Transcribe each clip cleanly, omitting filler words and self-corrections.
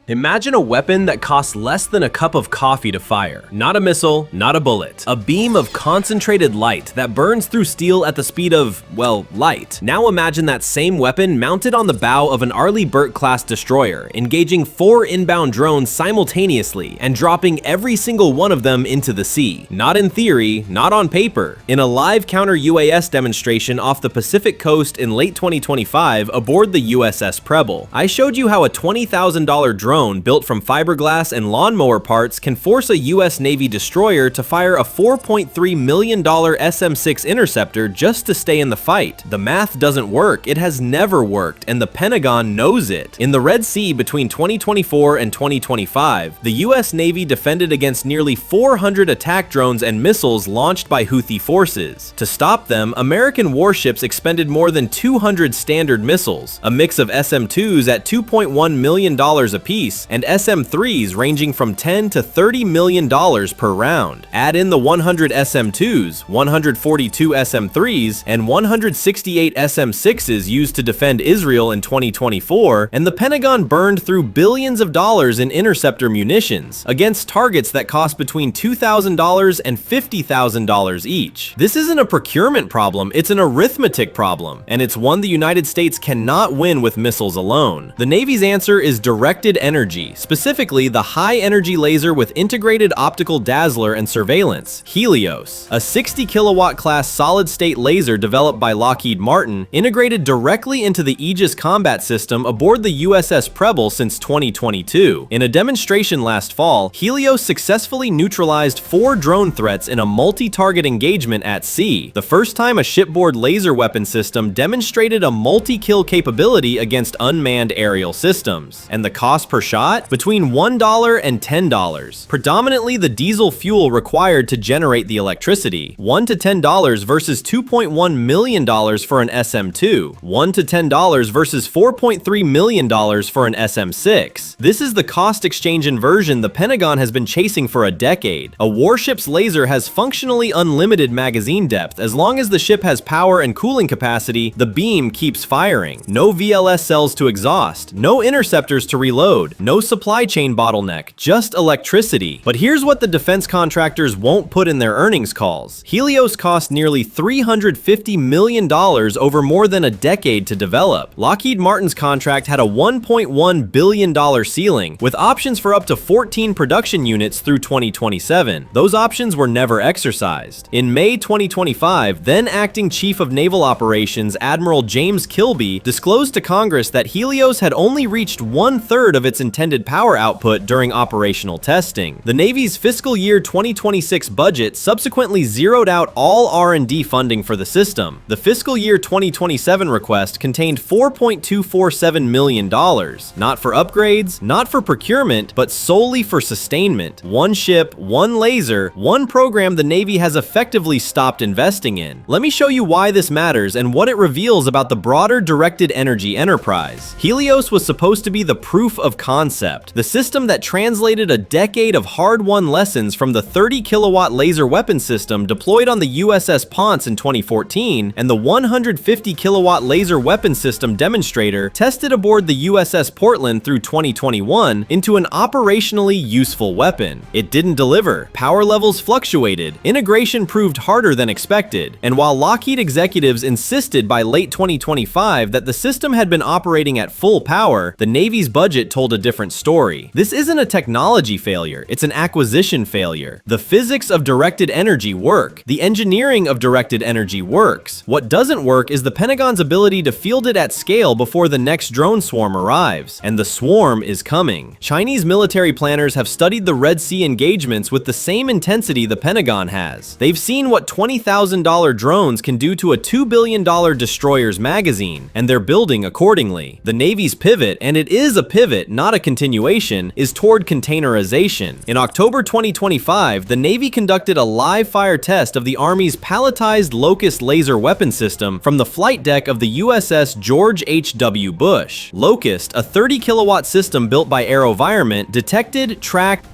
Imagine a weapon that costs less than a cup of coffee to fire. Not a missile, not a bullet. A beam of concentrated light that burns through steel at the speed of, well, light. Now imagine that same weapon mounted on the bow of an Arleigh Burke-class destroyer, engaging 4 inbound drones simultaneously and dropping every single one of them into the sea. Not in theory, not on paper. In a live counter-UAS demonstration off the Pacific coast in late 2025 aboard the USS Preble, I showed you how a $20,000 drone built from fiberglass and lawnmower parts can force a US Navy destroyer to fire a $4.3 million SM-6 interceptor just to stay in the fight. The math doesn't work, it has never worked, and the Pentagon knows it. In the Red Sea between 2024 and 2025, the US Navy defended against nearly 400 attack drones and missiles launched by Houthi forces. To stop them, American warships expended more than 200 Standard missiles, a mix of SM-2s at $2.1 million apiece and SM-3s ranging from $10 to $30 million per round. Add in the 100 SM-2s, 142 SM-3s, and 168 SM-6s used to defend Israel in 2024, and the Pentagon burned through billions of dollars in interceptor munitions against targets that cost between $2,000 and $50,000 each. This isn't a procurement problem, it's an arithmetic problem, and it's one the United States cannot win with missiles alone. The Navy's answer is directed energy, specifically the high-energy laser with integrated optical dazzler and surveillance, HELIOS, a 60 kilowatt class solid-state laser developed by Lockheed Martin, integrated directly into the Aegis combat system aboard the USS Preble since 2022. In a demonstration last fall, HELIOS successfully neutralized 4 drone threats in a multi-target engagement at sea, the first time a shipboard laser weapon system demonstrated a multi-kill capability against unmanned aerial systems. And the cost per shot? Between $1 and $10. Predominantly the diesel fuel required to generate the electricity. $1 to $10 versus $2.1 million for an SM-2. $1 to $10 versus $4.3 million for an SM-6. This is the cost exchange inversion the Pentagon has been chasing for a decade. A warship's laser has functionally unlimited magazine depth. As long as the ship has power and cooling capacity, the beam keeps firing. No VLS cells to exhaust. No interceptors to reload. No supply chain bottleneck, just electricity. But here's what the defense contractors won't put in their earnings calls. HELIOS cost nearly $350 million over more than a decade to develop. Lockheed Martin's contract had a $1.1 billion ceiling, with options for up to 14 production units through 2027. Those options were never exercised. In May 2025, then acting Chief of Naval Operations Admiral James Kilby disclosed to Congress that HELIOS had only reached 1/3 of its intended power output during operational testing. The Navy's fiscal year 2026 budget subsequently zeroed out all R&D funding for the system. The fiscal year 2027 request contained $4.247 million, not for upgrades, not for procurement, but solely for sustainment. One ship, one laser, one program the Navy has effectively stopped investing in. Let me show you why this matters and what it reveals about the broader directed energy enterprise. HELIOS was supposed to be the proof of concept, the system that translated a decade of hard-won lessons from the 30 kilowatt laser weapon system deployed on the USS Ponce in 2014 and the 150 kilowatt laser weapon system demonstrator tested aboard the USS Portland through 2021 into an operationally useful weapon. It didn't deliver, power levels fluctuated, integration proved harder than expected, and while Lockheed executives insisted by late 2025 that the system had been operating at full power, the Navy's budget told a different story. This isn't a technology failure, it's an acquisition failure. The physics of directed energy work. The engineering of directed energy works. What doesn't work is the Pentagon's ability to field it at scale before the next drone swarm arrives. And the swarm is coming. Chinese military planners have studied the Red Sea engagements with the same intensity the Pentagon has. They've seen what $20,000 drones can do to a $2 billion destroyer's magazine, and they're building accordingly. The Navy's pivot, and it is a pivot, not a continuation, is toward containerization. In October 2025, the Navy conducted a live fire test of the Army's palletized LOCUST laser weapon system from the flight deck of the USS George H.W. Bush. LOCUST, a 30 kilowatt system built by AeroVironment, detected, tracked,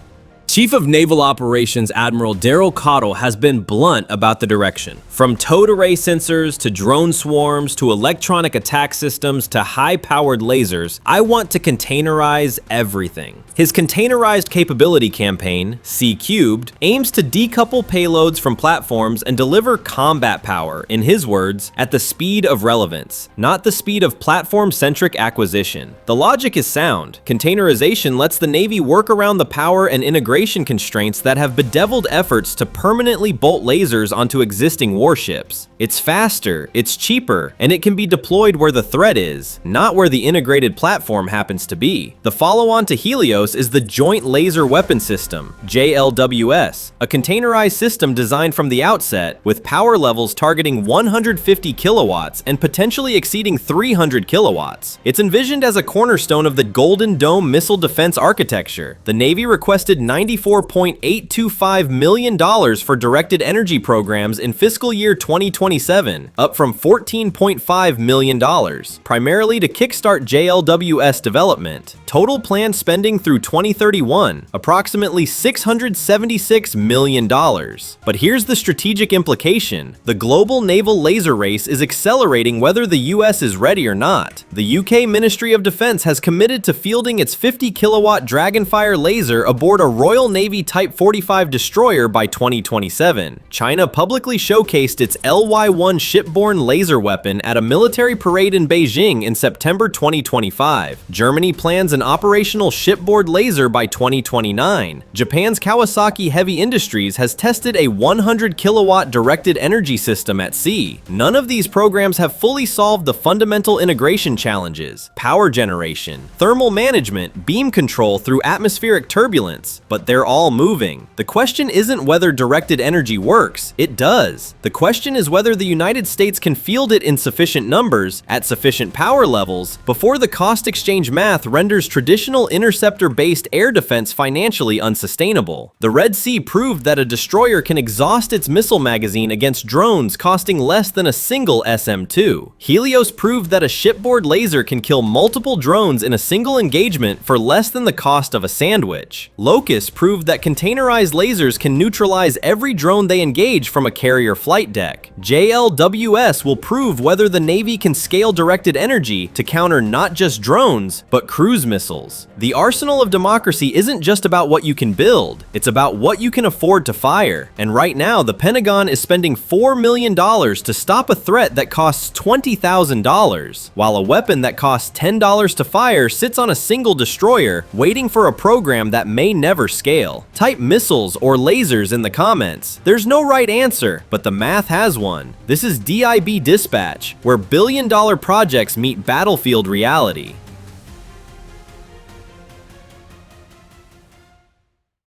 Chief of Naval Operations Admiral CNO Caudle has been blunt about the direction. From towed array sensors to drone swarms to electronic attack systems to high-powered lasers, I want to containerize everything. His containerized capability campaign, C-Cubed, aims to decouple payloads from platforms and deliver combat power, in his words, at the speed of relevance, not the speed of platform-centric acquisition. The logic is sound. Containerization lets the Navy work around the power and integration constraints that have bedeviled efforts to permanently bolt lasers onto existing warships. It's faster, it's cheaper, and it can be deployed where the threat is, not where the integrated platform happens to be. The follow-on to HELIOS is the Joint Laser Weapon System, JLWS, a containerized system designed from the outset with power levels targeting 150 kilowatts and potentially exceeding 300 kilowatts. It's envisioned as a cornerstone of the Golden Dome missile defense architecture. The Navy requested $94.825 million for directed energy programs in fiscal year 2027, up from $14.5 million, primarily to kickstart JLWS development. Total planned spending through 2031, approximately $676 million. But here's the strategic implication. The global naval laser race is accelerating whether the US is ready or not. The UK Ministry of Defense has committed to fielding its 50-kilowatt DragonFire laser aboard a Royal Navy Type 45 destroyer by 2027. China publicly showcased its LY-1 shipborne laser weapon at a military parade in Beijing in September 2025. Germany plans an operational shipboard laser by 2029. Japan's Kawasaki Heavy Industries has tested a 100-kilowatt directed energy system at sea. None of these programs have fully solved the fundamental integration challenges: power generation, thermal management, beam control through atmospheric turbulence, but they're all moving. The question isn't whether directed energy works. It does. The question is whether the United States can field it in sufficient numbers, at sufficient power levels, before the cost exchange math renders traditional interceptor-based air defense financially unsustainable. The Red Sea proved that a destroyer can exhaust its missile magazine against drones costing less than a single SM-2. HELIOS proved that a shipboard laser can kill multiple drones in a single engagement for less than the cost of a sandwich. LOCUST proved that containerized lasers can neutralize every drone they engage from a carrier flight deck. JLWS will prove whether the Navy can scale directed energy to counter not just drones, but cruise missiles. The arsenal of democracy isn't just about what you can build, it's about what you can afford to fire. And right now, the Pentagon is spending $4 million to stop a threat that costs $20,000, while a weapon that costs $10 to fire sits on a single destroyer, waiting for a program that may never scale. Type missiles or lasers in the comments. There's no right answer, but the math has one. This is DIB Dispatch, where billion-dollar projects meet battlefield reality.